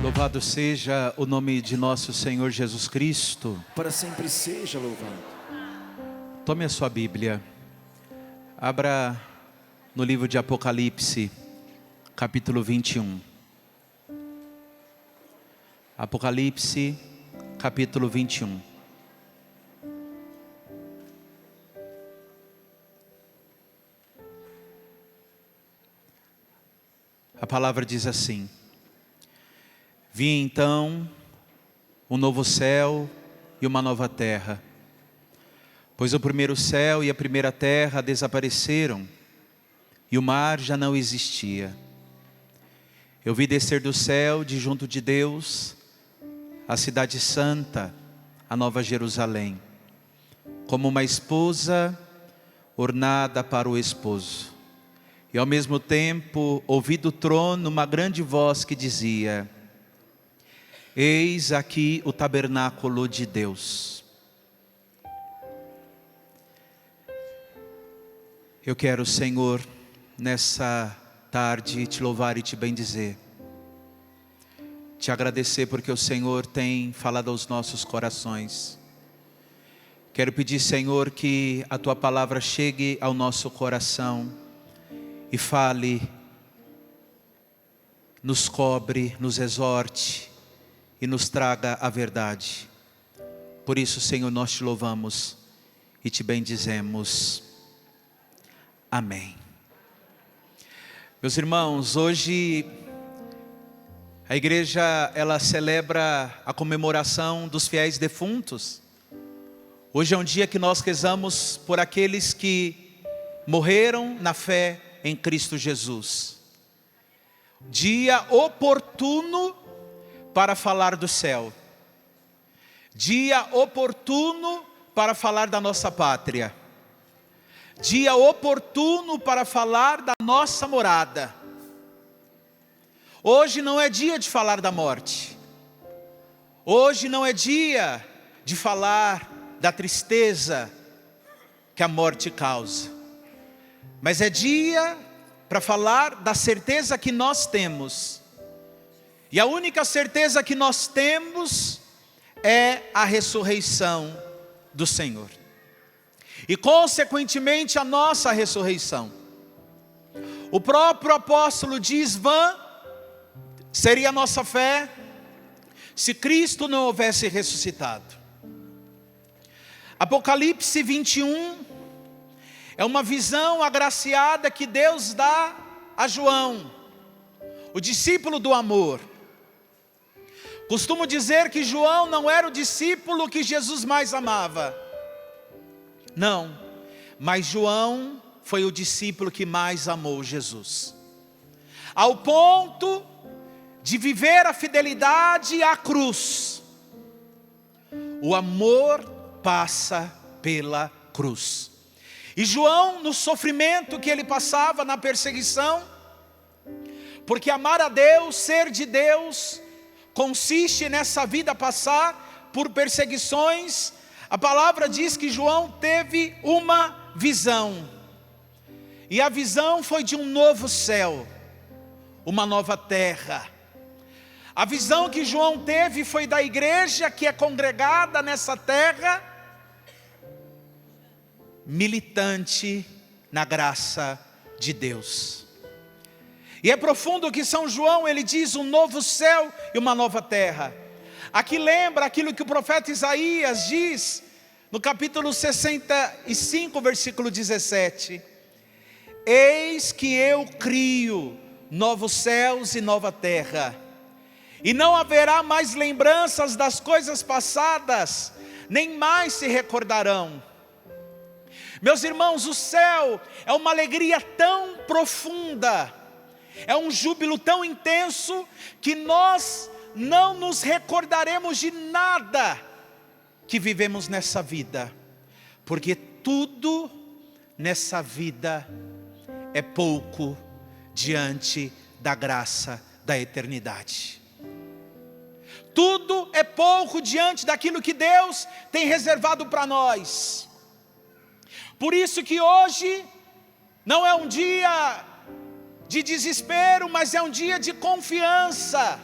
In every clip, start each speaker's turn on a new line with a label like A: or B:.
A: Louvado seja o nome de nosso Senhor Jesus Cristo.
B: Para sempre seja louvado.
A: Tome a sua Bíblia. Abra no livro de Apocalipse, capítulo 21. Apocalipse, capítulo 21. A palavra diz assim: Vi então um novo céu e uma nova terra, pois o primeiro céu e a primeira terra desapareceram, e o mar já não existia. Eu vi descer do céu, de junto de Deus, a cidade santa, a nova Jerusalém, como uma esposa ornada para o esposo. E ao mesmo tempo ouvi do trono uma grande voz que dizia: Eis aqui o tabernáculo de Deus. Eu quero, Senhor, nessa tarde te louvar e te bendizer. Te agradecer porque o Senhor tem falado aos nossos corações. Quero pedir, Senhor, que a tua palavra chegue ao nosso coração e fale, nos cobre, nos exorte e nos traga a verdade. Por isso, Senhor, nós te louvamos e te bendizemos. Amém. Meus irmãos, hoje a igreja ela celebra a comemoração dos fiéis defuntos. Hoje é um dia que nós rezamos por aqueles que morreram na fé em Cristo Jesus. Dia oportuno para falar do céu. Dia oportuno para falar da nossa pátria. Dia oportuno para falar da nossa morada. Hoje não é dia de falar da morte. Hoje não é dia de falar da tristeza que a morte causa. Mas é dia para falar da certeza que nós temos. E a única certeza que nós temos é a ressurreição do Senhor. E consequentemente a nossa ressurreição. O próprio apóstolo diz: vã seria a nossa fé se Cristo não houvesse ressuscitado. Apocalipse 21 é uma visão agraciada que Deus dá a João, o discípulo do amor. Costumo dizer que João não era o discípulo que Jesus mais amava. Não, mas João foi o discípulo que mais amou Jesus. Ao ponto de viver a fidelidade à cruz. O amor passa pela cruz. E João, no sofrimento que ele passava, na perseguição, porque amar a Deus, ser de Deus, consiste nessa vida passar por perseguições. A palavra diz que João teve uma visão. E a visão foi de um novo céu, uma nova terra. A visão que João teve foi da igreja que é congregada nessa terra, militante na graça de Deus. E é profundo que São João, ele diz um novo céu e uma nova terra. Aqui lembra aquilo que o profeta Isaías diz no capítulo 65, versículo 17. Eis que eu crio novos céus e nova terra, e não haverá mais lembranças das coisas passadas, nem mais se recordarão. Meus irmãos, o céu é uma alegria tão profunda, é um júbilo tão intenso, que nós não nos recordaremos de nada que vivemos nessa vida, porque tudo nessa vida é pouco diante da graça da eternidade. Tudo é pouco diante daquilo que Deus tem reservado para nós. Por isso que hoje não é um dia de desespero, mas é um dia de confiança.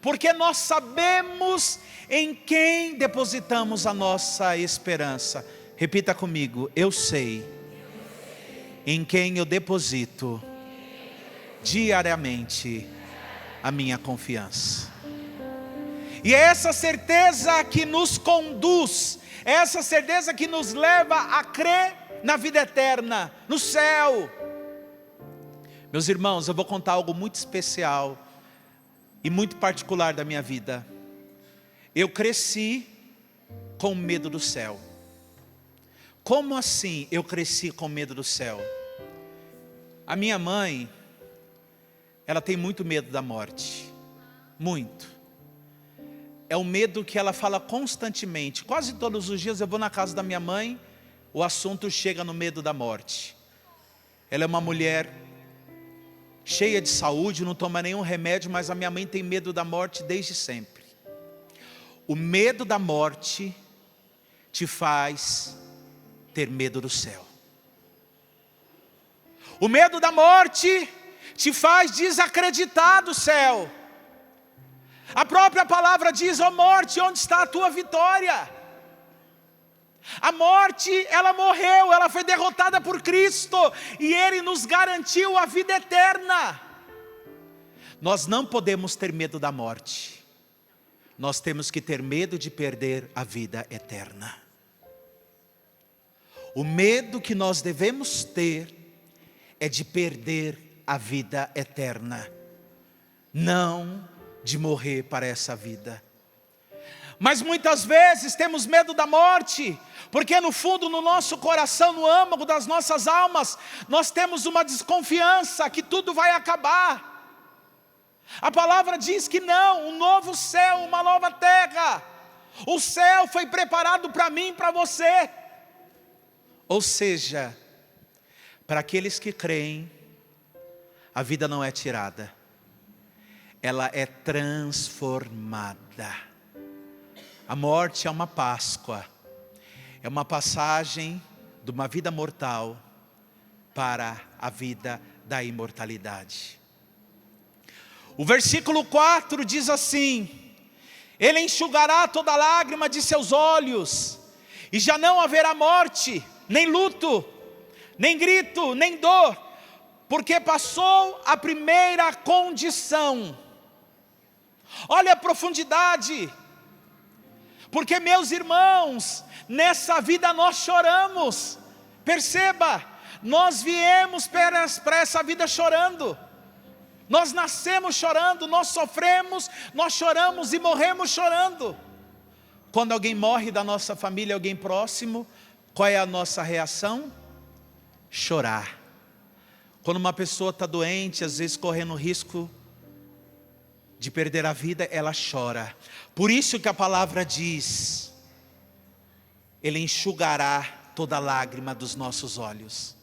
A: porque nós sabemos em quem depositamos a nossa esperança. Repita comigo: eu sei em quem eu deposito diariamente a minha confiança. E é essa certeza que nos conduz, é essa certeza que nos leva a crer na vida eterna, no céu. Meus irmãos, eu vou contar algo muito especial e muito particular da minha vida. Eu cresci com medo do céu. Como assim eu cresci com medo do céu? A minha mãe, ela tem muito medo da morte. Muito. É um medo que ela fala constantemente. Quase todos os dias eu vou na casa da minha mãe, o assunto chega no medo da morte. Ela é uma mulher cheia de saúde, não toma nenhum remédio, mas a minha mãe tem medo da morte desde sempre. O medo da morte te faz ter medo do céu. O medo da morte te faz desacreditar do céu. A própria palavra diz: ó morte, onde está a tua vitória? A morte, ela morreu, ela foi derrotada por Cristo, e Ele nos garantiu a vida eterna. Nós não podemos ter medo da morte, nós temos que ter medo de perder a vida eterna. O medo que nós devemos ter é de perder a vida eterna, não de morrer para essa vida. Mas muitas vezes temos medo da morte, porque no fundo, no nosso coração, no âmago das nossas almas, nós temos uma desconfiança que tudo vai acabar. A palavra diz que não, um novo céu, uma nova terra. O céu foi preparado para mim e para você. Ou seja, para aqueles que creem, a vida não é tirada, ela é transformada. A morte é uma Páscoa, é uma passagem de uma vida mortal para a vida da imortalidade. O versículo 4 diz assim: Ele enxugará toda lágrima de seus olhos, e já não haverá morte, nem luto, nem grito, nem dor, porque passou a primeira condição. Olha a profundidade. Porque, meus irmãos, nessa vida nós choramos. Perceba, nós viemos para essa vida chorando. Nós nascemos chorando, nós sofremos, nós choramos e morremos chorando. Quando alguém morre da nossa família, alguém próximo, qual é a nossa reação? Chorar. Quando uma pessoa está doente, às vezes correndo risco de perder a vida, ela chora. Por isso que a palavra diz: Ele enxugará toda lágrima dos nossos olhos.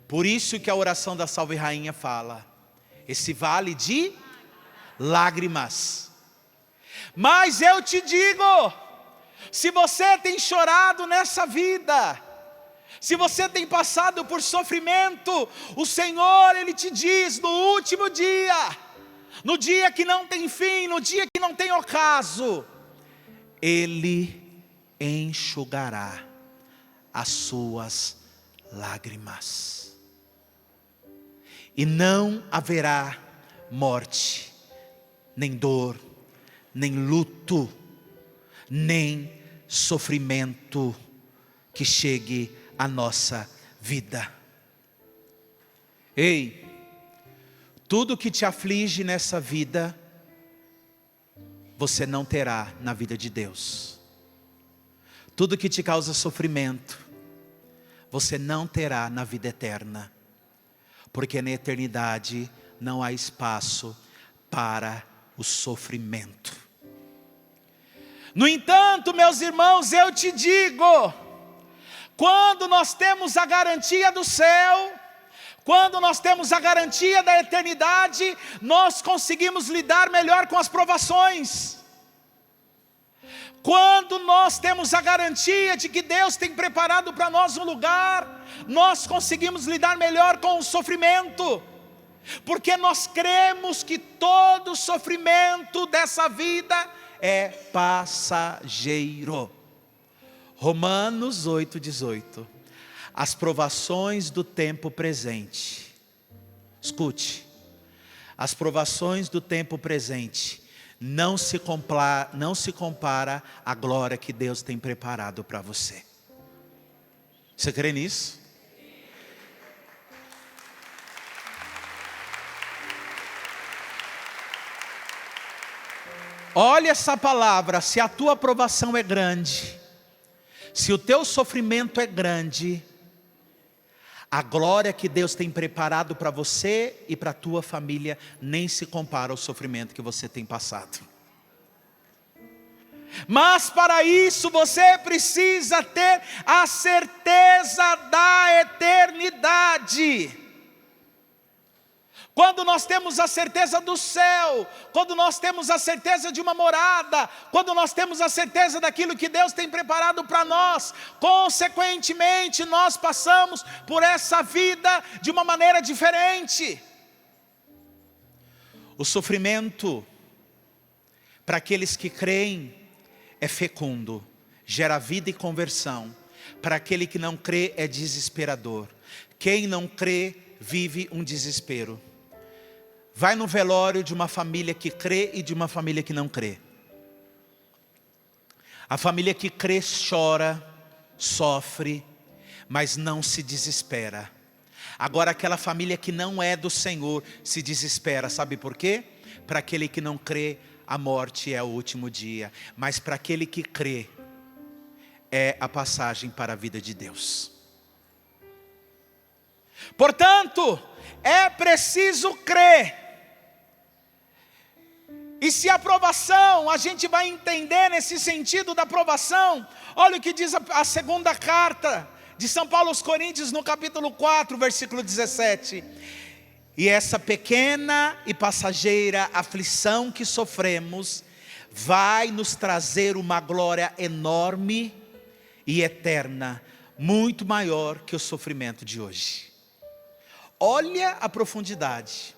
A: Por isso que a oração da Salve Rainha fala: esse vale de lágrimas. Mas eu te digo, se você tem chorado nessa vida, se você tem passado por sofrimento, o Senhor, Ele te diz no último dia, no dia que não tem fim, no dia que não tem ocaso, Ele enxugará as suas lágrimas. E não haverá morte, nem dor, nem luto, nem sofrimento que chegue à nossa vida. Ei, tudo que te aflige nessa vida, você não terá na vida de Deus. Tudo que te causa sofrimento, você não terá na vida eterna. Porque na eternidade não há espaço para o sofrimento. No entanto, meus irmãos, eu te digo, quando nós temos a garantia do céu, quando nós temos a garantia da eternidade, nós conseguimos lidar melhor com as provações. Quando nós temos a garantia de que Deus tem preparado para nós um lugar, nós conseguimos lidar melhor com o sofrimento. Porque nós cremos que todo sofrimento dessa vida é passageiro. Romanos 8,18. As provações do tempo presente. Escute. As provações do tempo presente não se compara à glória que Deus tem preparado para você. Você crê nisso? Olha essa palavra, se a tua aprovação é grande, se o teu sofrimento é grande, a glória que Deus tem preparado para você e para a tua família nem se compara ao sofrimento que você tem passado. Mas para isso você precisa ter a certeza da eternidade. Quando nós temos a certeza do céu, quando nós temos a certeza de uma morada, quando nós temos a certeza daquilo que Deus tem preparado para nós, consequentemente nós passamos por essa vida de uma maneira diferente. O sofrimento, para aqueles que creem, é fecundo, gera vida e conversão. Para aquele que não crê, é desesperador. Quem não crê, vive um desespero. Vai no velório de uma família que crê e de uma família que não crê. A família que crê chora, sofre, mas não se desespera. Agora aquela família que não é do Senhor se desespera. Sabe por quê? Para aquele que não crê, a morte é o último dia. Mas para aquele que crê, é a passagem para a vida de Deus. Portanto, é preciso crer. E se a aprovação, a gente vai entender nesse sentido da aprovação. Olha o que diz a segunda carta de São Paulo aos Coríntios, no capítulo 4, versículo 17. E essa pequena e passageira aflição que sofremos vai nos trazer uma glória enorme e eterna, muito maior que o sofrimento de hoje. Olha a profundidade.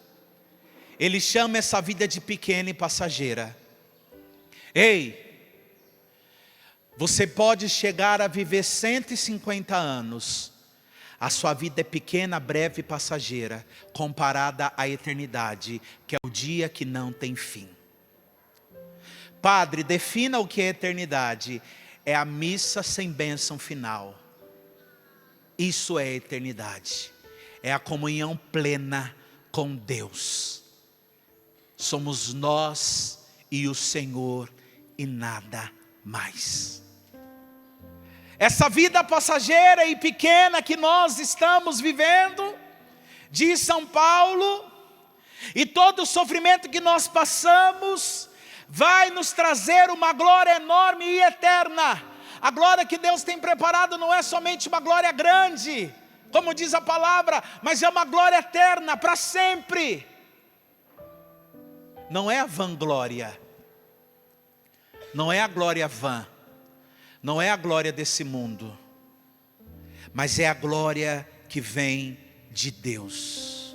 A: Ele chama essa vida de pequena e passageira. Ei, você pode chegar a viver 150 anos. A sua vida é pequena, breve e passageira, comparada à eternidade, que é o dia que não tem fim. Padre, defina o que é eternidade. É a missa sem bênção final. Isso é eternidade. É a comunhão plena com Deus. Somos nós e o Senhor e nada mais. Essa vida passageira e pequena que nós estamos vivendo, diz São Paulo, e todo o sofrimento que nós passamos, vai nos trazer uma glória enorme e eterna. A glória que Deus tem preparado não é somente uma glória grande, como diz a palavra, mas é uma glória eterna, para sempre. Não é a vanglória, não é a glória vã, não é a glória desse mundo, mas é a glória que vem de Deus.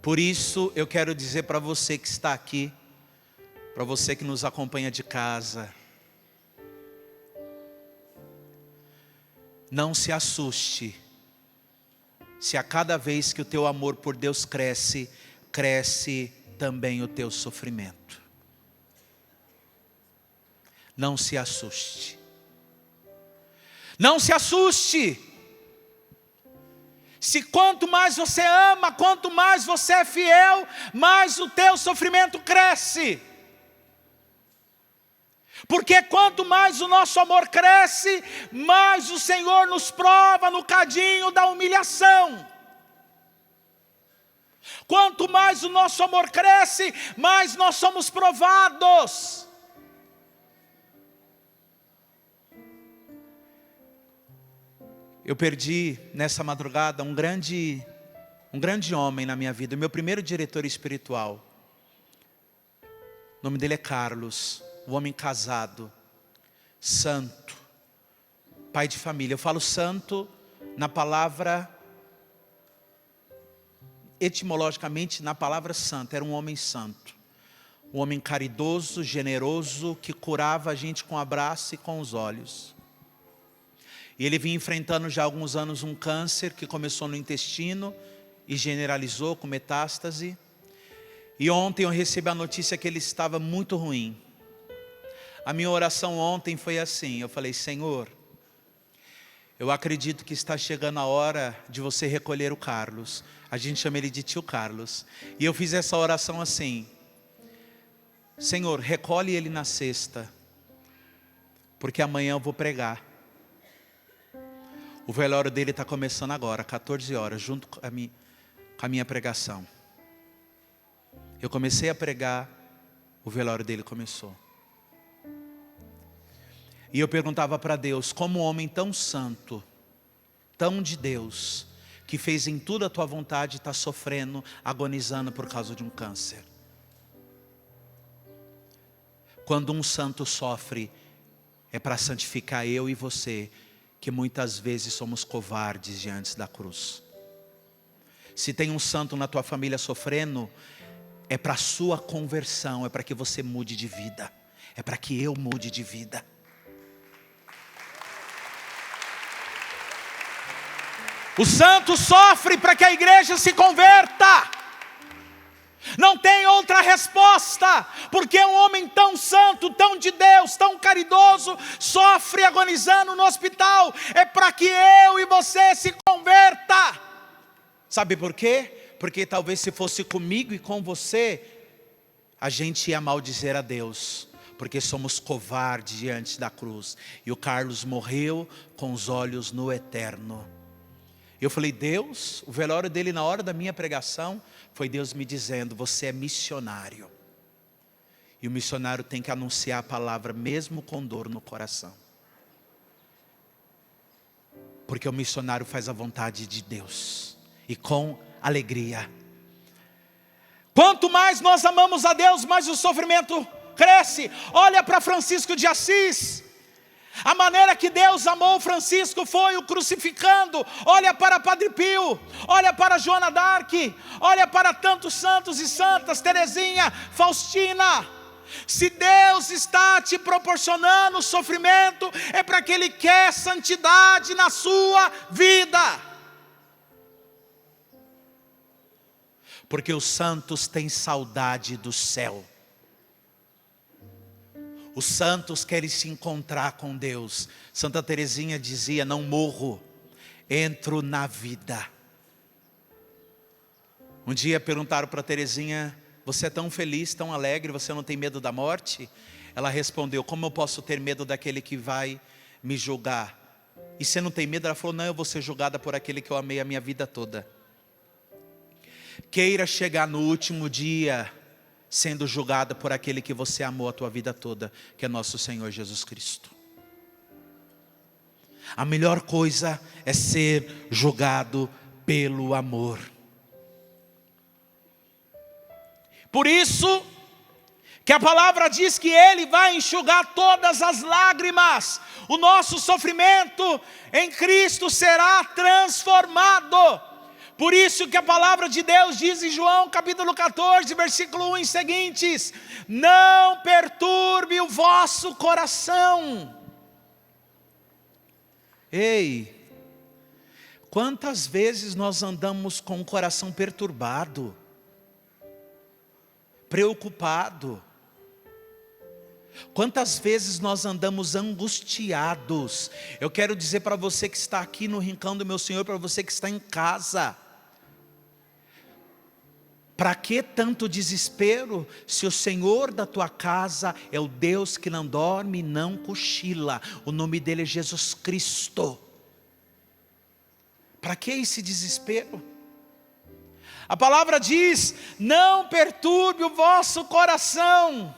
A: Por isso eu quero dizer para você que está aqui, para você que nos acompanha de casa, não se assuste, se a cada vez que o teu amor por Deus cresce, cresce também o teu sofrimento. Não se assuste. Não se assuste. Se quanto mais você ama, quanto mais você é fiel, mais o teu sofrimento cresce. Porque quanto mais o nosso amor cresce, mais o Senhor nos prova no cadinho da humilhação. Quanto mais o nosso amor cresce, mais nós somos provados. Eu perdi nessa madrugada um grande homem na minha vida, o meu primeiro diretor espiritual. O nome dele é Carlos, um homem casado, santo, pai de família. Eu falo santo na palavra etimologicamente na palavra santo, era um homem santo. Um homem caridoso, generoso, que curava a gente com um abraço e com os olhos. E ele vinha enfrentando já há alguns anos um câncer que começou no intestino e generalizou com metástase. E ontem eu recebi a notícia que ele estava muito ruim. A minha oração ontem foi assim, eu falei: Senhor, eu acredito que está chegando a hora de você recolher o Carlos. A gente chama ele de tio Carlos. E eu fiz essa oração assim: Senhor, recolhe ele na sexta, porque amanhã eu vou pregar. O velório dele está começando agora, 14 horas, junto com a minha pregação. Eu comecei a pregar, o velório dele começou. E eu perguntava para Deus, como um homem tão santo, tão de Deus, que fez em tudo a tua vontade, está sofrendo, agonizando por causa de um câncer. Quando um santo sofre, é para santificar eu e você, que muitas vezes somos covardes diante da cruz. Se tem um santo na tua família sofrendo, é para a sua conversão, é para que você mude de vida, é para que eu mude de vida. O santo sofre para que a igreja se converta. Não tem outra resposta, porque um homem tão santo, tão de Deus, tão caridoso, sofre agonizando no hospital. É para que eu e você se converta. Sabe por quê? Porque talvez se fosse comigo e com você, a gente ia maldizer a Deus, porque somos covardes diante da cruz. E o Carlos morreu com os olhos no eterno. Eu falei: Deus, o velório dele na hora da minha pregação, foi Deus me dizendo: você é missionário. E o missionário tem que anunciar a palavra mesmo com dor no coração. Porque o missionário faz a vontade de Deus. E com alegria. Quanto mais nós amamos a Deus, mais o sofrimento cresce. Olha para Francisco de Assis. A maneira que Deus amou Francisco foi o crucificando. Olha para Padre Pio, olha para Joana d'Arc, olha para tantos santos e santas, Teresinha, Faustina. Se Deus está te proporcionando sofrimento, é para que Ele quer santidade na sua vida. Porque os santos têm saudade do céu. Os santos querem se encontrar com Deus. Santa Teresinha dizia: não morro, entro na vida. Um dia perguntaram para Teresinha: você é tão feliz, tão alegre, você não tem medo da morte? Ela respondeu: como eu posso ter medo daquele que vai me julgar? E você não tem medo? Ela falou: não, eu vou ser julgada por aquele que eu amei a minha vida toda. Queira chegar no último dia sendo julgada por aquele que você amou a tua vida toda, que é nosso Senhor Jesus Cristo. A melhor coisa é ser julgado pelo amor. Por isso que a palavra diz que Ele vai enxugar todas as lágrimas. O nosso sofrimento em Cristo será transformado. Por isso que a palavra de Deus diz em João capítulo 14, versículo 1 e seguintes: não perturbe o vosso coração. Ei, quantas vezes nós andamos com o coração perturbado, preocupado? Quantas vezes nós andamos angustiados? Eu quero dizer para você que está aqui no rincão do meu Senhor, para você que está em casa: para que tanto desespero, se o Senhor da tua casa é o Deus que não dorme e não cochila? O nome dele é Jesus Cristo. Para que esse desespero? A palavra diz: não perturbe o vosso coração,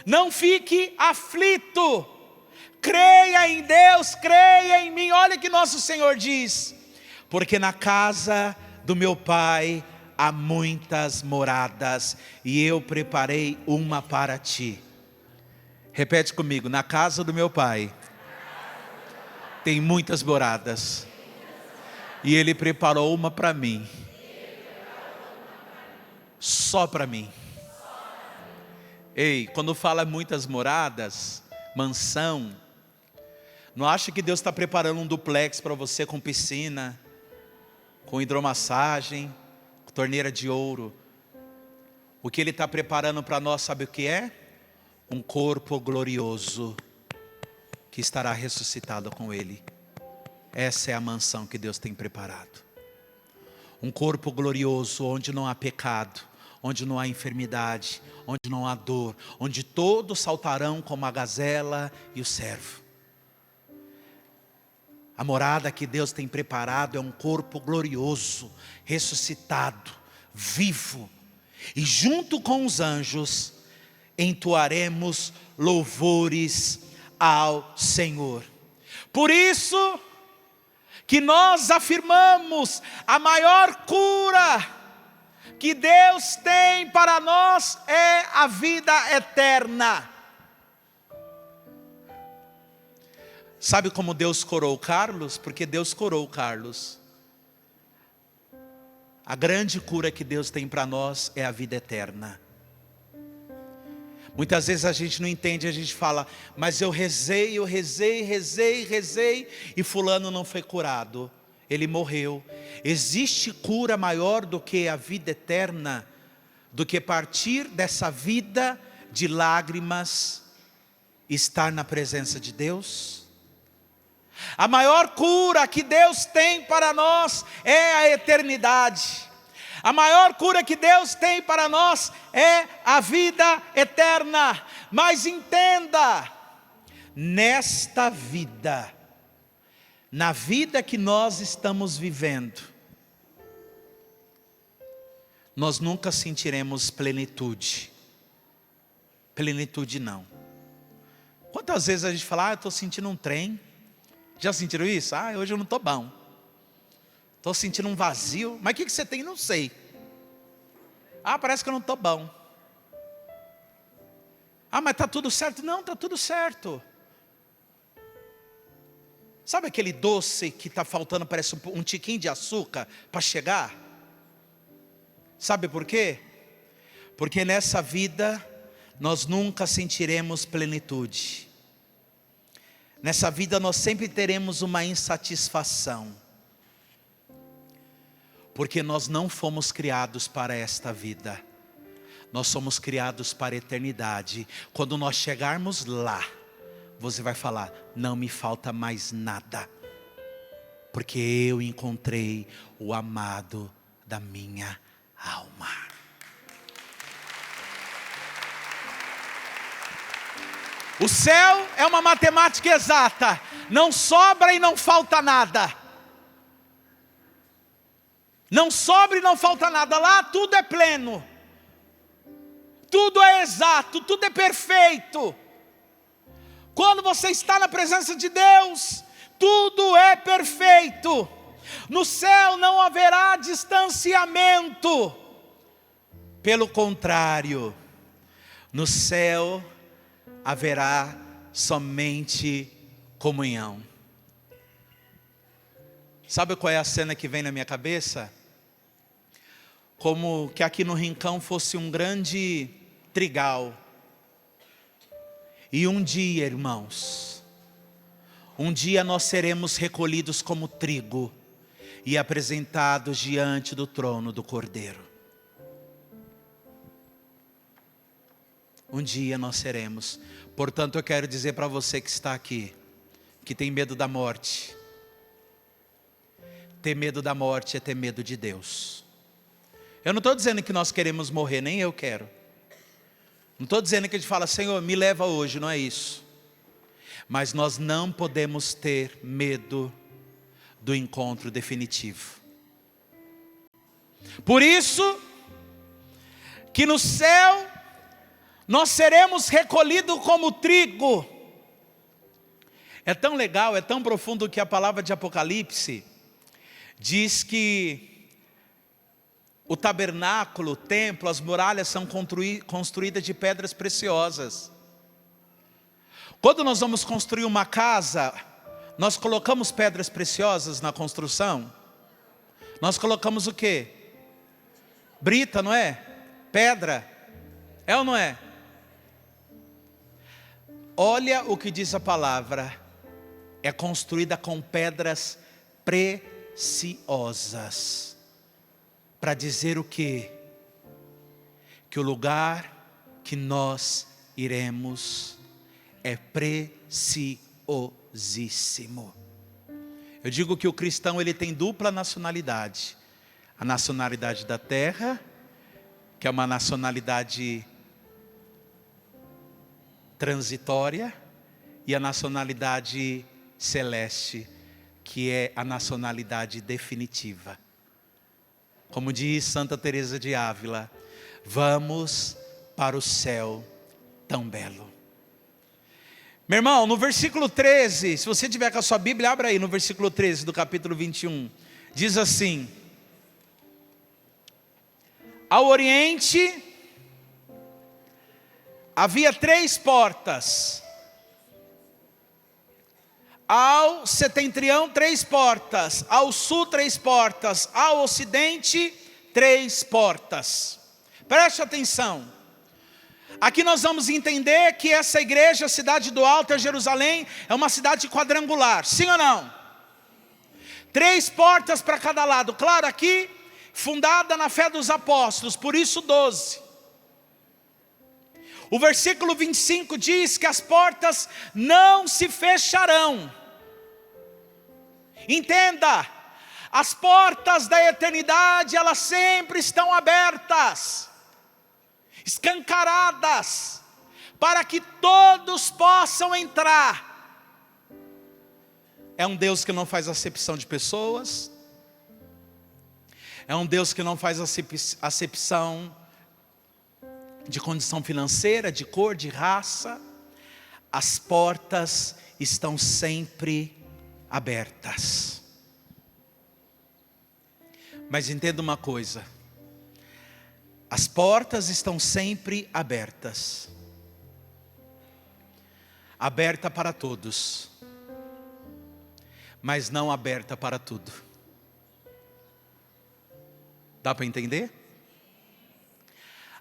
A: não fique aflito, creia em Deus, creia em mim. Olha que nosso Senhor diz: porque na casa do meu Pai há muitas moradas, e eu preparei uma para ti. Repete comigo: na casa do meu Pai tem muitas moradas, e Ele preparou uma para mim. só para mim. Ei, quando fala muitas moradas, mansão, não acha que Deus está preparando um duplex para você com piscina, com hidromassagem, com torneira de ouro. O que Ele está preparando para nós, sabe o que é? Um corpo glorioso, que estará ressuscitado com Ele. Essa é a mansão que Deus tem preparado. Um corpo glorioso, onde não há pecado, onde não há enfermidade, onde não há dor, onde todos saltarão como a gazela e o servo. A morada que Deus tem preparado é um corpo glorioso, ressuscitado, vivo. E junto com os anjos, entoaremos louvores ao Senhor. Por isso que nós afirmamos, a maior cura que Deus tem para nós é a vida eterna. Sabe como Deus curou Carlos? Porque Deus curou Carlos. A grande cura que Deus tem para nós é a vida eterna. Muitas vezes a gente não entende, a gente fala, mas eu rezei, e fulano não foi curado. Ele morreu. Existe cura maior do que a vida eterna, do que partir dessa vida de lágrimas, estar na presença de Deus? A maior cura que Deus tem para nós é a eternidade. A maior cura que Deus tem para nós é a vida eterna. Mas entenda, nesta vida, na vida que nós estamos vivendo, nós nunca sentiremos plenitude. Plenitude não. Quantas vezes a gente fala, eu estou sentindo um trem. Já sentiram isso? Hoje eu não estou bom. Estou sentindo um vazio. Mas o que você tem? Não sei. Parece que eu não estou bom. Mas está tudo certo? Não, está tudo certo. Sabe aquele doce que está faltando, parece um tiquinho de açúcar para chegar? Sabe por quê? Porque nessa vida nós nunca sentiremos plenitude. Nessa vida nós sempre teremos uma insatisfação. Porque nós não fomos criados para esta vida. Nós somos criados para a eternidade. Quando nós chegarmos lá, você vai falar, não me falta mais nada. Porque eu encontrei o amado da minha alma. O céu é uma matemática exata. Não sobra e não falta nada. Não sobra e não falta nada. Lá tudo é pleno. Tudo é exato, tudo é perfeito. Quando você está na presença de Deus, tudo é perfeito. No céu não haverá distanciamento. Pelo contrário, no céu haverá somente comunhão. Sabe qual é a cena que vem na minha cabeça? Como que aqui no Rincão fosse um grande trigal. E um dia, irmãos, um dia nós seremos recolhidos como trigo e apresentados diante do trono do Cordeiro. Um dia nós seremos. Portanto, eu quero dizer para você que está aqui, que tem medo da morte. Ter medo da morte é ter medo de Deus. Eu não estou dizendo que nós queremos morrer, nem eu quero. Não estou dizendo que a gente fala, Senhor, me leva hoje, não é isso. Mas nós não podemos ter medo do encontro definitivo. Por isso, que no céu, nós seremos recolhidos como trigo. É tão legal, é tão profundo que a palavra de Apocalipse diz que o tabernáculo, o templo, as muralhas são construídas de pedras preciosas. Quando nós vamos construir uma casa, nós colocamos pedras preciosas na construção? Nós colocamos o quê? Brita, não é? Pedra? É ou não é? Olha o que diz a palavra. É construída com pedras preciosas. Para dizer o quê? Que o lugar que nós iremos é preciosíssimo. Eu digo que o cristão ele tem dupla nacionalidade. A nacionalidade da terra, que é uma nacionalidade transitória, e a nacionalidade celeste, que é a nacionalidade definitiva. Como diz Santa Teresa de Ávila, vamos para o céu tão belo. Meu irmão, no versículo 13, se você tiver com a sua Bíblia, abra aí no versículo 13 do capítulo 21. Diz assim: ao oriente havia 3 portas. Ao setentrião 3 portas, ao sul 3 portas, ao ocidente 3 portas. Preste atenção. Aqui nós vamos entender que essa igreja, a cidade do Alto, é Jerusalém, é uma cidade quadrangular, sim ou não? 3 portas para cada lado, claro, aqui fundada na fé dos apóstolos, por isso 12. O versículo 25 diz que as portas não se fecharão. Entenda, as portas da eternidade, elas sempre estão abertas, escancaradas, para que todos possam entrar. É um Deus que não faz acepção de pessoas, é um Deus que não faz acepção de condição financeira, de cor, de raça. As portas estão sempre abertas. Mas entenda uma coisa: as portas estão sempre abertas. Aberta para todos, mas não aberta para tudo. Dá para entender?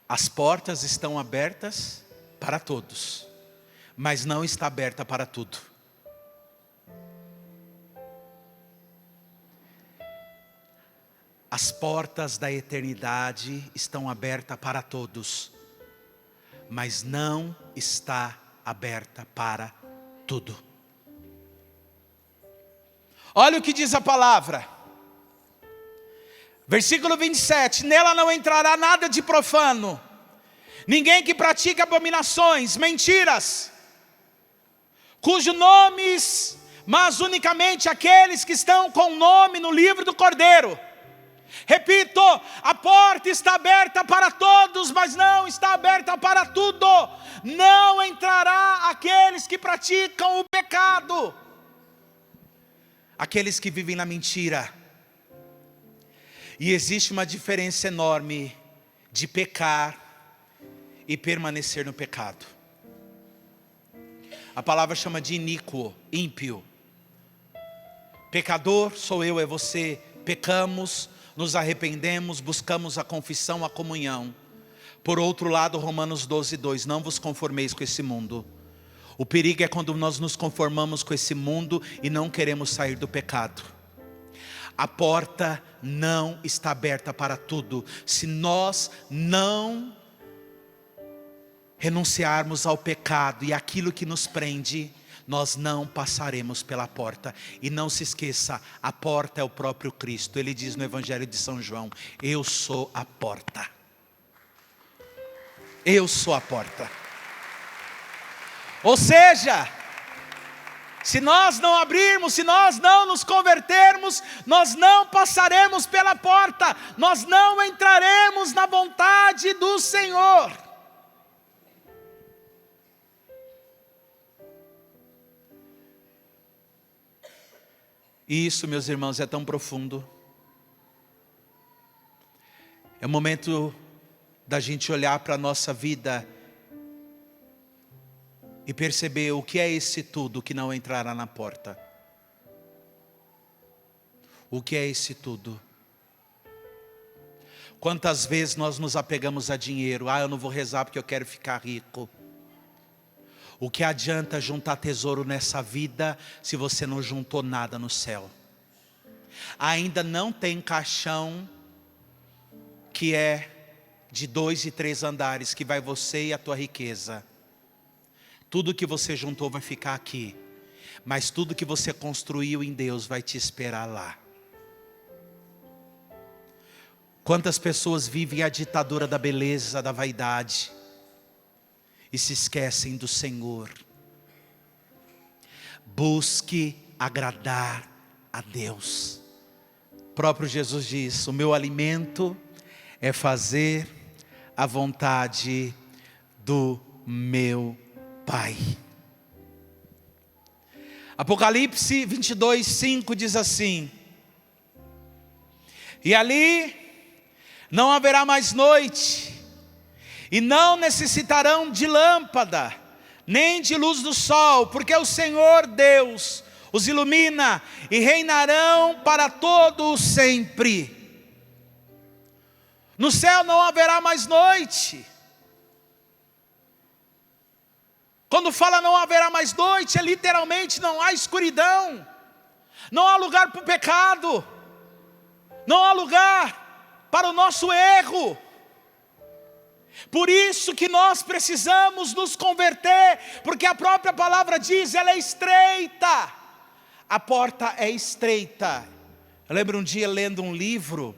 A: As portas estão abertas para todos, mas não está aberta para tudo. As portas da eternidade estão abertas para todos, mas não está aberta para tudo. Olha o que diz a palavra. Versículo 27, nela não entrará nada de profano, ninguém que pratica abominações, mentiras, cujo nomes, mas unicamente aqueles que estão com o nome no livro do Cordeiro. Repito, a porta está aberta para todos, mas não está aberta para tudo. Não entrará aqueles que praticam o pecado, aqueles que vivem na mentira. E existe uma diferença enorme de pecar e permanecer no pecado. A palavra chama de iníquo, ímpio. Pecador sou eu, é você. Pecamos, nos arrependemos, buscamos a confissão, a comunhão. Por outro lado, Romanos 12:2, não vos conformeis com esse mundo. O perigo é quando nós nos conformamos com esse mundo e não queremos sair do pecado. A porta não está aberta para tudo. Se nós não renunciarmos ao pecado e aquilo que nos prende, nós não passaremos pela porta. E não se esqueça, a porta é o próprio Cristo. Ele diz no Evangelho de São João: eu sou a porta. Eu sou a porta. Ou seja, se nós não abrirmos, se nós não nos convertermos, nós não passaremos pela porta, nós não entraremos na vontade do Senhor. E isso, meus irmãos, é tão profundo. É o momento da gente olhar para a nossa vida e perceber o que é esse tudo que não entrará na porta. O que é esse tudo? Quantas vezes nós nos apegamos a dinheiro? Eu não vou rezar porque eu quero ficar rico. O que adianta juntar tesouro nessa vida se você não juntou nada no céu? Ainda não tem caixão que é de 2 e 3 andares, que vai você e a tua riqueza. Tudo que você juntou vai ficar aqui, mas tudo que você construiu em Deus vai te esperar lá. Quantas pessoas vivem a ditadura da beleza, da vaidade, e se esquecem do Senhor. Busque agradar a Deus. O próprio Jesus diz: o meu alimento é fazer a vontade do meu Pai. Apocalipse 22:5 diz assim: e ali não haverá mais noite, e não necessitarão de lâmpada, nem de luz do sol, porque o Senhor Deus os ilumina, e reinarão para todo o sempre. No céu não haverá mais noite. Quando fala não haverá mais noite, é literalmente não há escuridão, não há lugar para o pecado, não há lugar para o nosso erro. Por isso que nós precisamos nos converter, porque a própria palavra diz, ela é estreita, a porta é estreita. Eu lembro um dia lendo um livro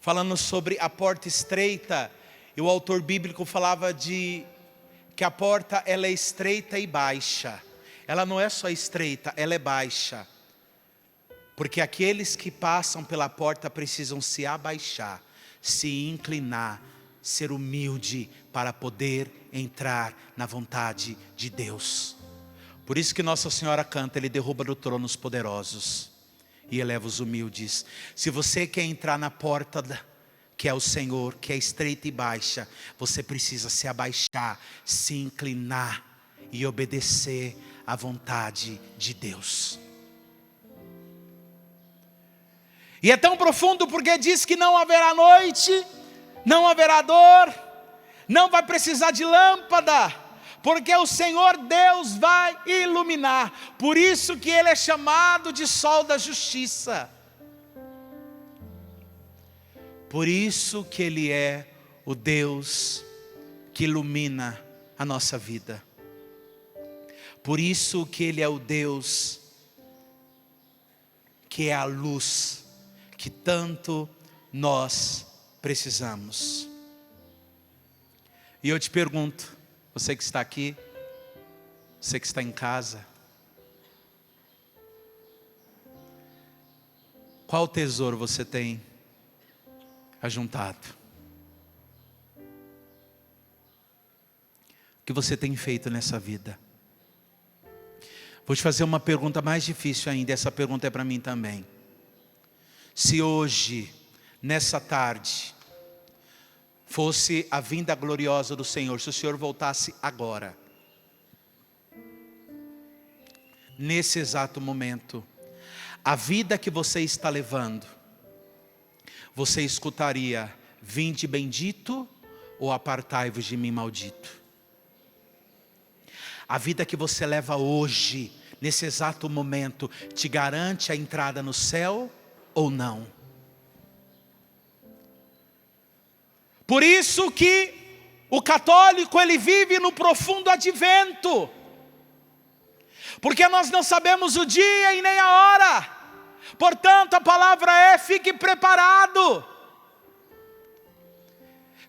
A: falando sobre a porta estreita, e o autor bíblico falava que a porta ela é estreita e baixa. Ela não é só estreita, ela é baixa. Porque aqueles que passam pela porta precisam se abaixar, se inclinar, ser humilde para poder entrar na vontade de Deus. Por isso que Nossa Senhora canta, Ele derruba do trono os poderosos e eleva os humildes. Se você quer entrar na porta que é o Senhor, que é estreita e baixa, você precisa se abaixar, se inclinar e obedecer à vontade de Deus. E é tão profundo porque diz que não haverá noite, não haverá dor, não vai precisar de lâmpada, porque o Senhor Deus vai iluminar. Por isso que Ele é chamado de sol da justiça. Por isso que Ele é o Deus que ilumina a nossa vida. Por isso que Ele é o Deus que é a luz que tanto nós precisamos. E eu te pergunto, você que está aqui, você que está em casa, qual tesouro você tem ajuntado? O que você tem feito nessa vida? Vou te fazer uma pergunta mais difícil ainda, essa pergunta é para mim também. Se hoje, nessa tarde, fosse a vinda gloriosa do Senhor, se o Senhor voltasse agora, nesse exato momento, a vida que você está levando, você escutaria, vinde bendito ou apartai-vos de mim maldito? A vida que você leva hoje, nesse exato momento, te garante a entrada no céu ou não? Por isso que o católico ele vive no profundo advento, porque nós não sabemos o dia e nem a hora. Portanto a palavra é: fique preparado.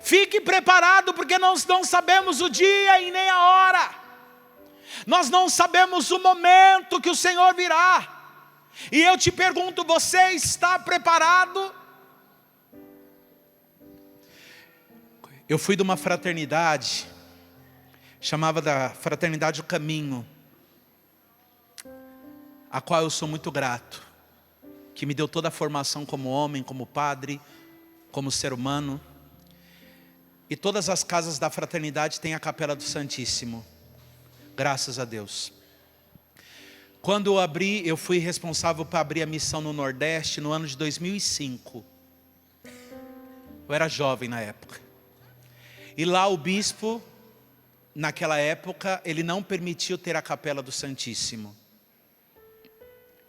A: Fique preparado, porque nós não sabemos o dia e nem a hora. Nós não sabemos o momento que o Senhor virá. E eu te pergunto, você está preparado? Eu fui de uma fraternidade, chamava da Fraternidade do Caminho, a qual eu sou muito grato, que me deu toda a formação como homem, como padre, como ser humano. E todas as casas da fraternidade têm a Capela do Santíssimo, graças a Deus. Quando eu abri, eu fui responsável para abrir a missão no Nordeste no ano de 2005. Eu era jovem na época. E lá o bispo, naquela época, ele não permitiu ter a capela do Santíssimo.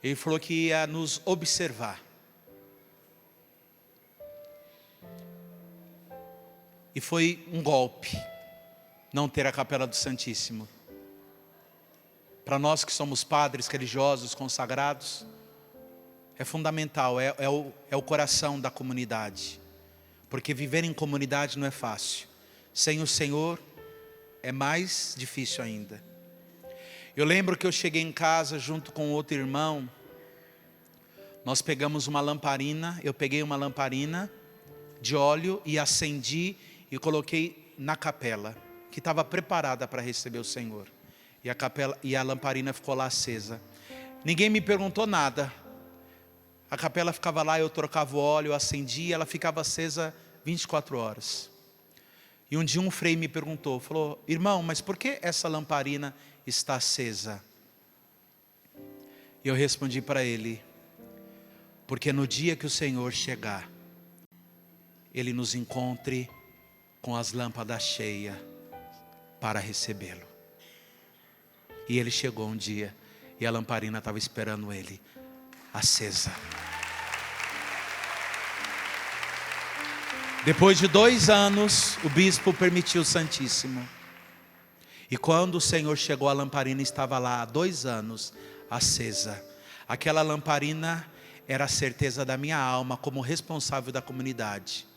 A: Ele falou que ia nos observar. E foi um golpe não ter a capela do Santíssimo. Para nós que somos padres religiosos, consagrados, é fundamental, é o coração da comunidade. Porque viver em comunidade não é fácil. Sem o Senhor é mais difícil ainda. Eu lembro que eu cheguei em casa junto com outro irmão. Nós pegamos uma lamparina, eu peguei uma lamparina de óleo e acendi e coloquei na capela, que estava preparada para receber o Senhor. E a lamparina ficou lá acesa. Ninguém me perguntou nada. A capela ficava lá, eu trocava o óleo, acendia, ela ficava acesa 24 horas. E um dia um frei me perguntou, falou: irmão, mas por que essa lamparina está acesa? E eu respondi para ele: porque no dia que o Senhor chegar, Ele nos encontre com as lâmpadas cheias para recebê-lo. E ele chegou um dia e a lamparina estava esperando ele, acesa. Depois de 2 anos, o bispo permitiu o Santíssimo. E quando o Senhor chegou, a lamparina estava lá há 2 anos, acesa. Aquela lamparina era a certeza da minha alma como responsável da comunidade.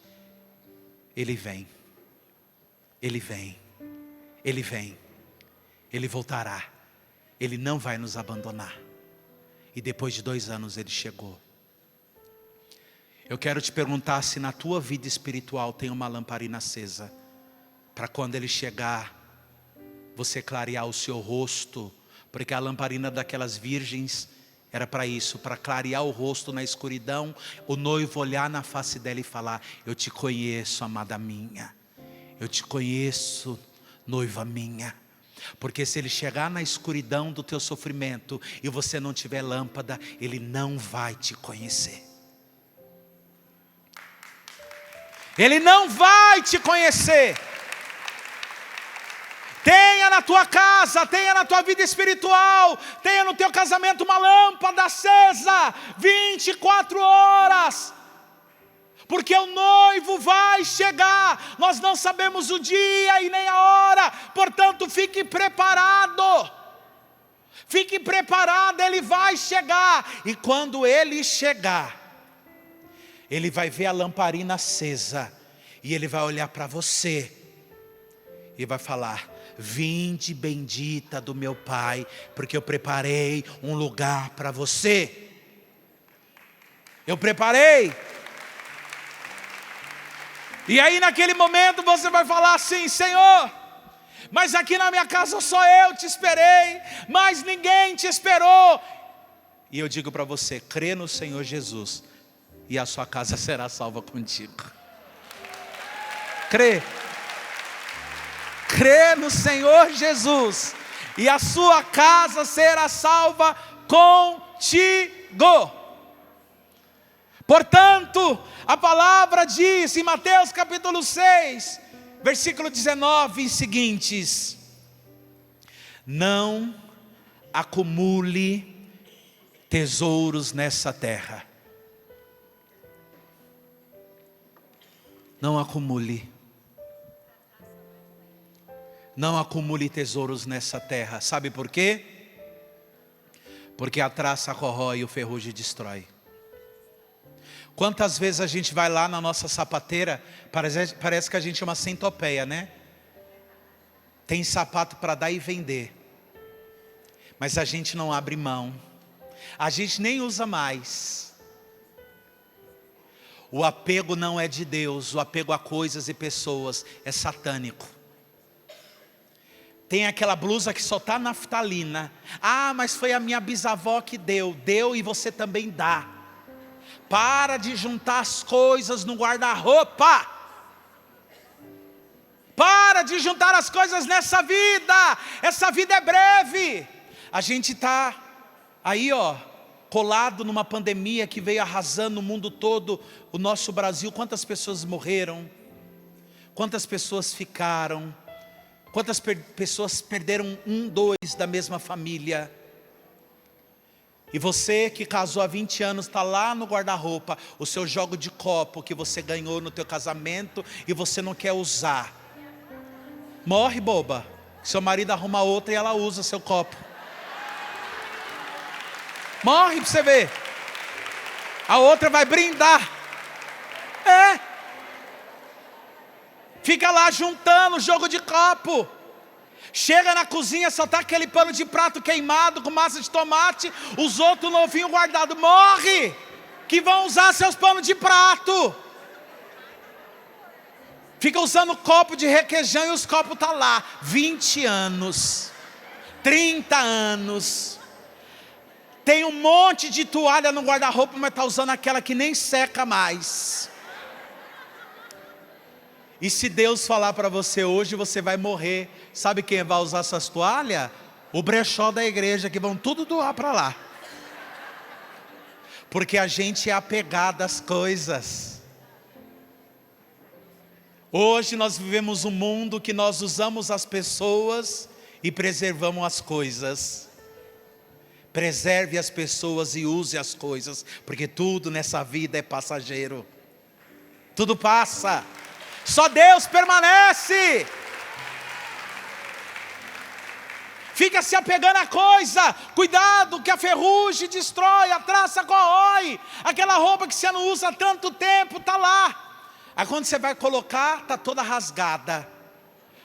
A: Ele vem, Ele vem, Ele vem, Ele voltará, Ele não vai nos abandonar. E depois de 2 anos Ele chegou. Eu quero te perguntar se na tua vida espiritual tem uma lamparina acesa, para quando Ele chegar, você clarear o seu rosto, porque a lamparina daquelas virgens era para isso, para clarear o rosto na escuridão, o noivo olhar na face dela e falar: eu te conheço, amada minha, eu te conheço, noiva minha. Porque se Ele chegar na escuridão do teu sofrimento e você não tiver lâmpada, Ele não vai te conhecer. Ele não vai te conhecer. Tenha na tua casa, tenha na tua vida espiritual, tenha no teu casamento uma lâmpada acesa, 24 horas. Porque o noivo vai chegar, nós não sabemos o dia e nem a hora, portanto fique preparado. Fique preparado, Ele vai chegar. E quando Ele chegar, Ele vai ver a lamparina acesa e Ele vai olhar para você e vai falar: vinde bendita do meu Pai, porque eu preparei um lugar para você. Eu preparei. E aí naquele momento você vai falar assim: Senhor, mas aqui na minha casa só eu te esperei, mas ninguém te esperou. E eu digo para você: crê no Senhor Jesus e a sua casa será salva contigo. Crê. Crê no Senhor Jesus e a sua casa será salva contigo. Portanto, a palavra diz em Mateus capítulo 6, versículo 19 e seguintes: não acumule tesouros nessa terra. Não acumule. Não acumule tesouros nessa terra. Sabe por quê? Porque a traça corrói e o ferrugem destrói. Quantas vezes a gente vai lá na nossa sapateira, parece que a gente é uma centopeia, né? Tem sapato para dar e vender, mas a gente não abre mão, a gente nem usa mais. O apego não é de Deus, o apego a coisas e pessoas é satânico. Tem aquela blusa que só está naftalina. Ah, mas foi a minha bisavó que deu. Deu e você também dá. Para de juntar as coisas no guarda-roupa. Para de juntar as coisas nessa vida. Essa vida é breve. A gente está aí, colado numa pandemia que veio arrasando o mundo todo, o nosso Brasil. Quantas pessoas morreram? Quantas pessoas ficaram? Quantas pessoas perderam um, dois da mesma família? E você que casou há 20 anos, está lá no guarda-roupa, o seu jogo de copo que você ganhou no teu casamento e você não quer usar. Morre, boba. Seu marido arruma outra e ela usa seu copo. Morre para você ver. A outra vai brindar. Fica lá juntando o jogo de copo. Chega na cozinha, só está aquele pano de prato queimado com massa de tomate, os outros novinhos guardados. Morre! Que vão usar seus panos de prato. Fica usando copo de requeijão e os copos estão lá. 20 anos, 30 anos. Tem um monte de toalha no guarda-roupa, mas está usando aquela que nem seca mais. E se Deus falar para você hoje, você vai morrer, sabe quem vai usar essas toalhas? O brechó da igreja, que vão tudo doar para lá. Porque a gente é apegado às coisas. Hoje nós vivemos um mundo que nós usamos as pessoas e preservamos as coisas. Preserve as pessoas e use as coisas, porque tudo nessa vida é passageiro. Tudo passa. Só Deus permanece. Fica se apegando à coisa. Cuidado que a ferrugem destrói, a traça corrói. Aquela roupa que você não usa há tanto tempo está lá. Aí quando você vai colocar, está toda rasgada.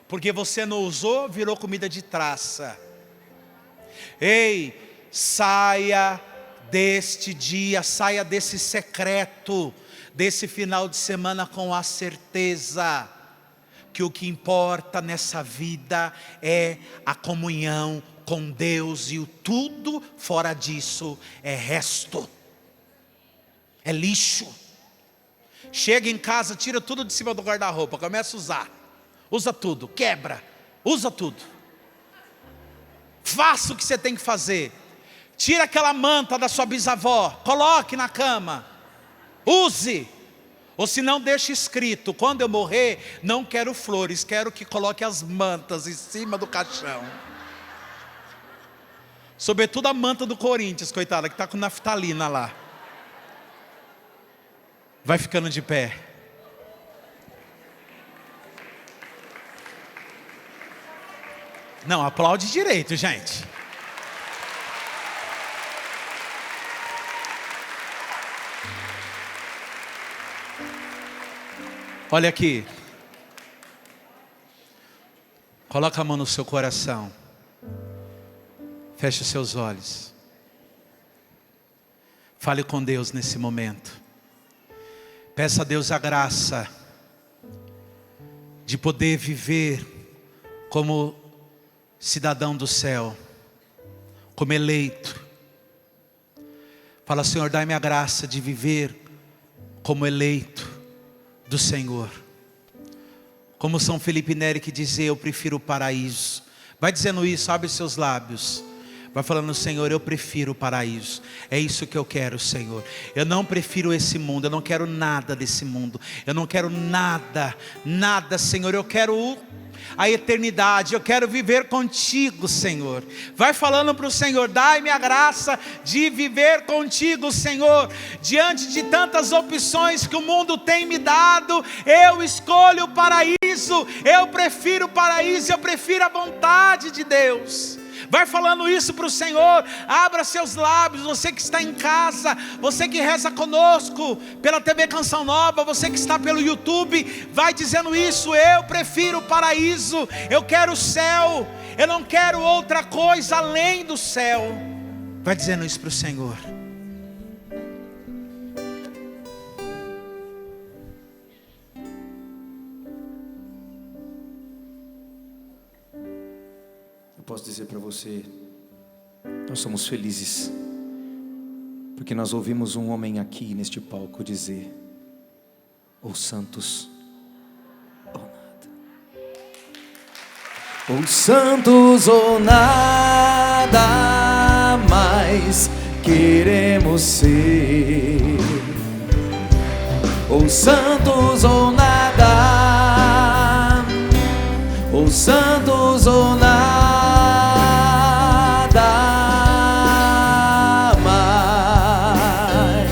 A: Porque você não usou, virou comida de traça. Ei, saia deste dia, saia desse secreto, desse final de semana com a certeza que o que importa nessa vida é a comunhão com Deus, e o tudo fora disso é resto, é lixo. Chega em casa, tira tudo de cima do guarda-roupa, começa a usar, usa tudo, quebra, usa tudo. Faça o que você tem que fazer. Tira aquela manta da sua bisavó, coloque na cama, use. Ou se não, deixe escrito: quando eu morrer, não quero flores, quero que coloque as mantas em cima do caixão. Sobretudo a manta do Corinthians, coitada, que está com naftalina lá. Vai ficando de pé. Não, aplaude direito, gente. Olha aqui. Coloca a mão no seu coração. Feche os seus olhos. Fale com Deus nesse momento. Peça a Deus a graça de poder viver como cidadão do céu, como eleito. Fala: Senhor, dai-me a graça de viver como eleito do Senhor. Como São Felipe Neri que dizia: eu prefiro o paraíso. Vai dizendo isso, abre seus lábios. Vai falando: Senhor, eu prefiro o paraíso. É isso que eu quero, Senhor. Eu não prefiro esse mundo, eu não quero nada desse mundo. Eu não quero nada, nada, Senhor. Eu quero a eternidade, eu quero viver contigo, Senhor. Vai falando para o Senhor: dai-me a graça de viver contigo, Senhor. Diante de tantas opções que o mundo tem me dado, eu escolho o paraíso. Eu prefiro o paraíso, eu prefiro a vontade de Deus. Vai falando isso para o Senhor. Abra seus lábios. Você que está em casa, você que reza conosco pela TV Canção Nova, você que está pelo YouTube, vai dizendo isso: eu prefiro o paraíso, eu quero o céu, eu não quero outra coisa além do céu. Vai dizendo isso para o Senhor.
B: Posso dizer para você, nós somos felizes, porque nós ouvimos um homem aqui neste palco dizer: ou santos, ou nada. Ou santos ou nada mais queremos ser, ou santos ou nada, ou santos ou nada mais,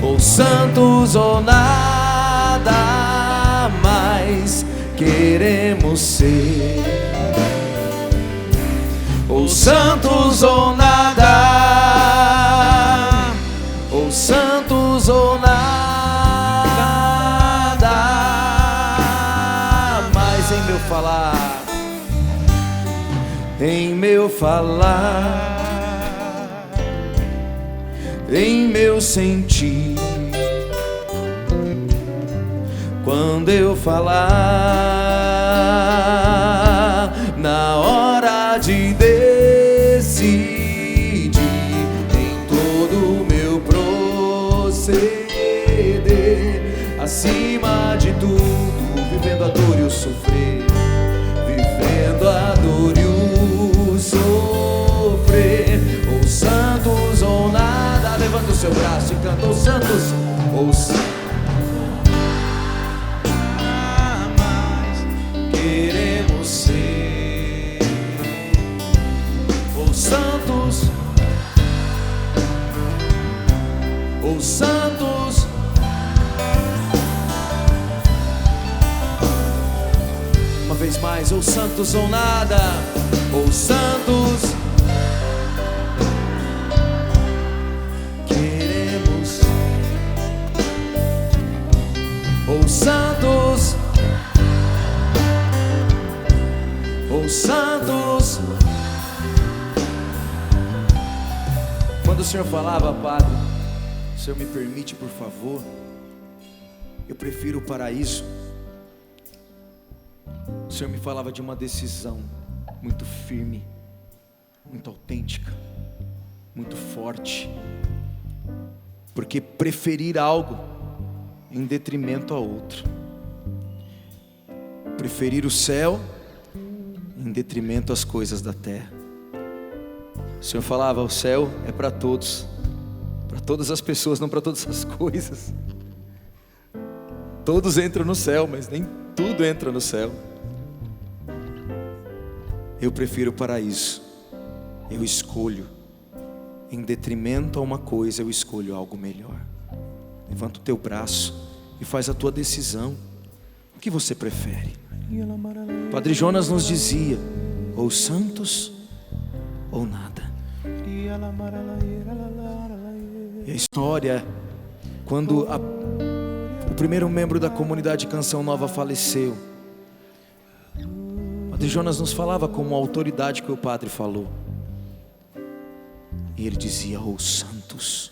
B: ou santos ou nada mais queremos ser, ou santos ou nada, ou santos ou nada mais em meu falar, em meu falar, em meu sentir, quando eu falar, na hora de decidir, em todo o meu proceder, acima de tudo, vivendo a dor e o sofrer, vivendo a dor e o sofrer, ou santos ou nada, levanta o seu braço e canta, ou santos ou queremos ser, ou santos, ou santos, uma vez mais, ou santos ou nada, ou santos, queremos, ou santos, ou santos. Quando o Senhor falava, Padre, o Senhor me permite, por favor, eu prefiro o paraíso. O Senhor me falava de uma decisão muito firme, muito autêntica, muito forte, porque preferir algo em detrimento a outro, preferir o céu em detrimento às coisas da terra. O Senhor falava, o céu é para todos, para todas as pessoas, não para todas as coisas. Todos entram no céu, mas nem tudo entra no céu. Eu prefiro o paraíso. Eu escolho, em detrimento a uma coisa, eu escolho algo melhor. Levanta o teu braço e faz a tua decisão. O que você prefere? Padre Jonas nos dizia, ou santos ou nada. E a história, quando o primeiro membro da comunidade Canção Nova faleceu, Padre Jonas nos falava como a autoridade que o padre falou, e ele dizia, ou santos.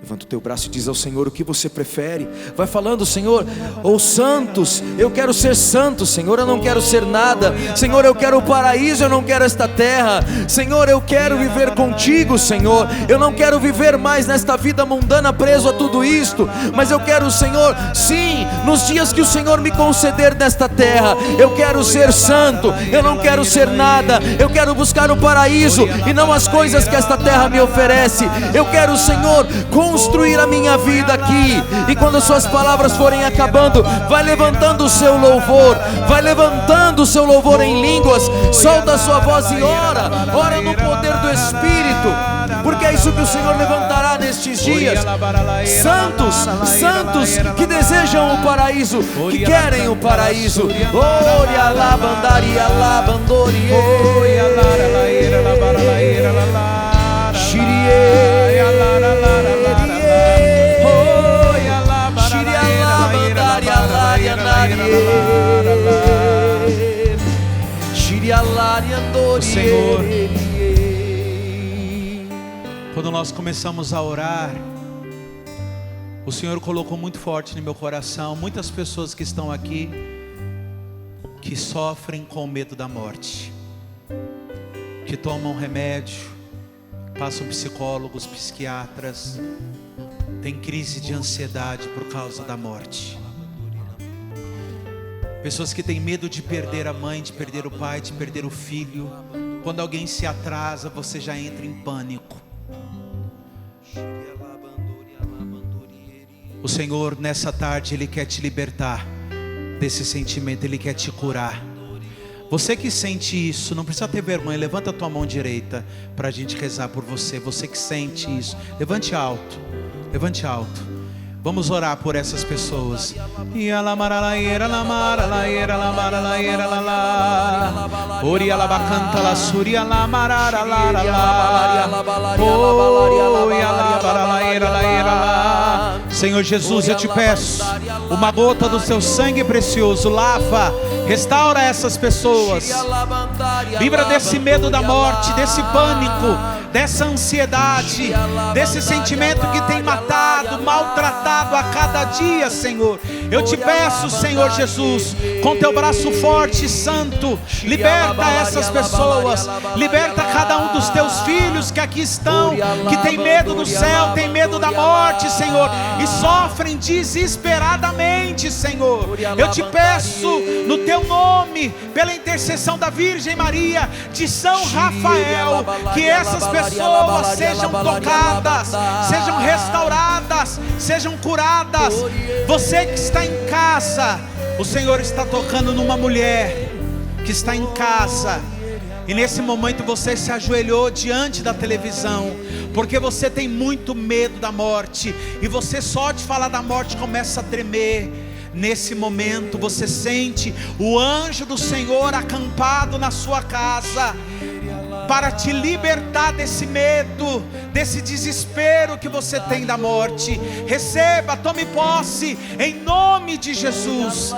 B: Levanta o teu braço e diz ao Senhor o que você prefere. Vai falando, Senhor, ou santos, eu quero ser santo, Senhor, eu não quero ser nada. Senhor, eu quero o paraíso, eu não quero esta terra. Senhor, eu quero viver contigo, Senhor. Eu não quero viver mais nesta vida mundana preso a tudo isto, mas eu quero, Senhor, sim, nos dias que o Senhor me conceder nesta terra, eu quero ser santo, eu não quero ser nada. Eu quero buscar o paraíso e não as coisas que esta terra me oferece. Eu quero, Senhor, construir a minha vida aqui. E quando as suas palavras forem acabando, vai levantando o seu louvor, vai levantando o seu louvor em línguas, solta a sua voz e ora no poder do Espírito, porque é isso que o Senhor levantará nestes dias. Santos, santos que desejam o paraíso, que querem o paraíso. Oria labandari alabandori,
A: o Senhor, quando nós começamos a orar, o Senhor colocou muito forte no meu coração muitas pessoas que estão aqui, que sofrem com medo da morte, que tomam remédio, passam psicólogos, psiquiatras, têm crise de ansiedade por causa da morte. Pessoas que têm medo de perder a mãe, de perder o pai, de perder o filho, Quando alguém se atrasa, você já entra em pânico. O Senhor nessa tarde, Ele quer te libertar desse sentimento, Ele quer te curar. Você que sente isso, não precisa ter vergonha, levanta a tua mão direita para a gente rezar por você. Você que sente isso, levante alto, levante alto. Vamos orar por essas pessoas. Senhor Jesus, eu te peço uma gota do seu sangue precioso, lava, restaura essas pessoas, livra desse medo da morte, desse pânico, dessa ansiedade, desse sentimento que tem matado, maltratado a cada dia, Senhor. Eu te peço, Senhor Jesus, com teu braço forte e santo, liberta essas pessoas, liberta cada um dos teus filhos que aqui estão, que tem medo do céu, tem medo da morte, Senhor, e sofrem desesperadamente, Senhor. Eu te peço, no teu nome, pela intercessão da Virgem Maria, de São Rafael, que essas pessoas sejam tocadas, sejam restauradas, sejam curadas. Você que está em casa, o Senhor está tocando numa mulher que está em casa, e nesse momento você se ajoelhou diante da televisão, porque você tem muito medo da morte, e você só de falar da morte começa a tremer. Nesse momento você sente o anjo do Senhor acampado na sua casa, para te libertar desse medo, desse desespero que você tem da morte. Receba, tome posse, em nome de Jesus.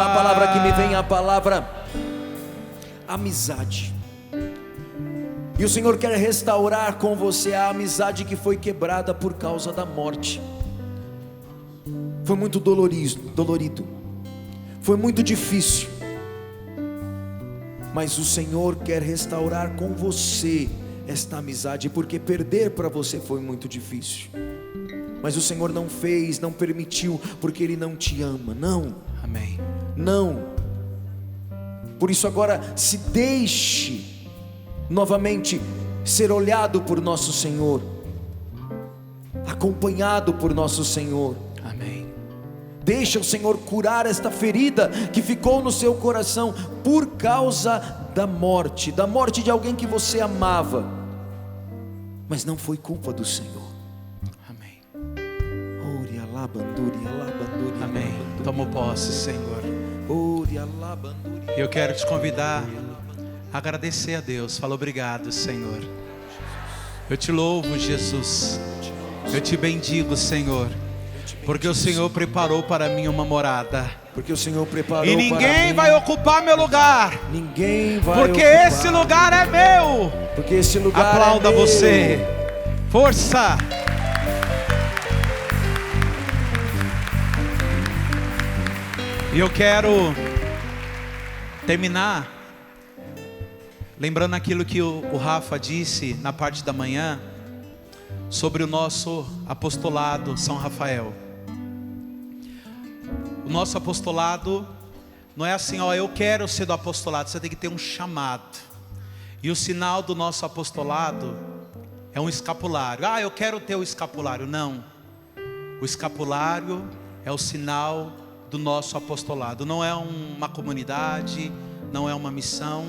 B: A palavra que me vem é a palavra amizade. E o Senhor quer restaurar com você a amizade que foi quebrada por causa da morte. Foi muito dolorido, foi muito difícil, mas o Senhor quer restaurar com você esta amizade, porque perder para você foi muito difícil. Mas o Senhor não fez, não permitiu, porque Ele não te ama. Não,
A: amém,
B: não. Por isso agora se deixe novamente ser olhado por nosso Senhor, acompanhado por nosso Senhor.
A: amém.
B: Deixa o Senhor curar esta ferida que ficou no seu coração por causa da morte de alguém que você amava, mas não foi culpa do Senhor.
A: Amém. Toma posse, Senhor. Eu quero te convidar a agradecer a Deus. Fala obrigado, Senhor. Eu te louvo, Jesus. Eu te bendigo, Senhor, porque o Senhor preparou para mim uma morada.
B: Porque o Senhor preparou
A: e ninguém vai ocupar meu lugar.
B: Ninguém vai
A: porque
B: ocupar.
A: Esse lugar é meu.
B: Porque esse lugar
A: aplauda
B: é meu.
A: Você. Força. E eu quero terminar lembrando aquilo que o Rafa disse na parte da manhã sobre o nosso apostolado São Rafael. O nosso apostolado não é assim, ó, eu quero ser do apostolado. Você tem que ter um chamado. E o sinal do nosso apostolado é um escapulário. Ah, eu quero ter o escapulário. Não. O escapulário é o sinal do nosso apostolado. Não é uma comunidade, não é uma missão,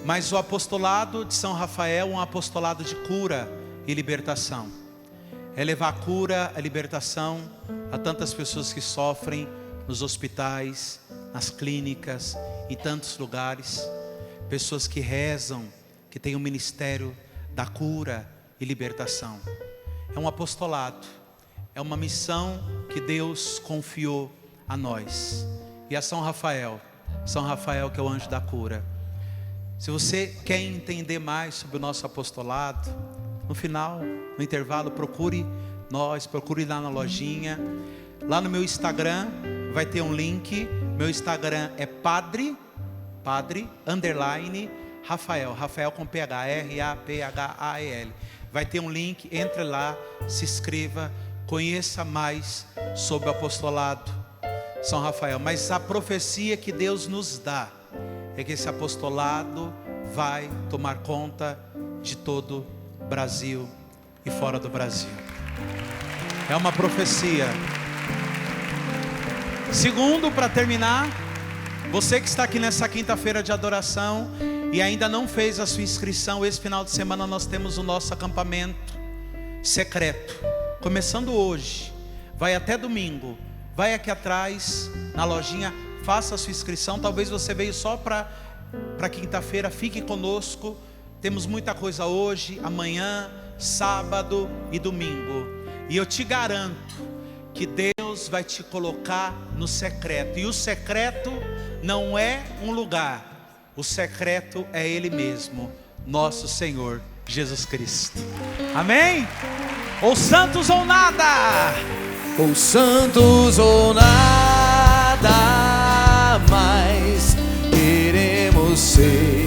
A: mas o apostolado de São Rafael é um apostolado de cura e libertação. É levar a cura, a libertação a tantas pessoas que sofrem nos hospitais, nas clínicas, em tantos lugares. Pessoas que rezam, que têm o ministério da cura e libertação. É um apostolado, é uma missão que Deus confiou a nós. E a São Rafael que é o anjo da cura. Se você quer entender mais sobre o nosso apostolado, no final, no intervalo, procure lá na lojinha. Lá no meu Instagram vai ter um link. Meu Instagram é padre _ Rafael, Rafael com PH, RAPHAEL. Vai ter um link, entre lá, se inscreva, conheça mais sobre o apostolado São Rafael. Mas a profecia que Deus nos dá é que esse apostolado vai tomar conta de todo o Brasil e fora do Brasil. É uma profecia. Segundo, para terminar, você que está aqui nessa quinta-feira de adoração e ainda não fez a sua inscrição, esse final de semana nós temos o nosso acampamento secreto, começando hoje, vai até domingo. Vai aqui atrás, na lojinha, faça a sua inscrição. Talvez você veio só para quinta-feira, fique conosco. Temos muita coisa hoje, amanhã, sábado e domingo. E eu te garanto que Deus vai te colocar no secreto. E o secreto não é um lugar. O secreto é Ele mesmo, nosso Senhor Jesus Cristo. Amém? Ou santos ou nada.
B: Ou santos ou nada mais queremos ser.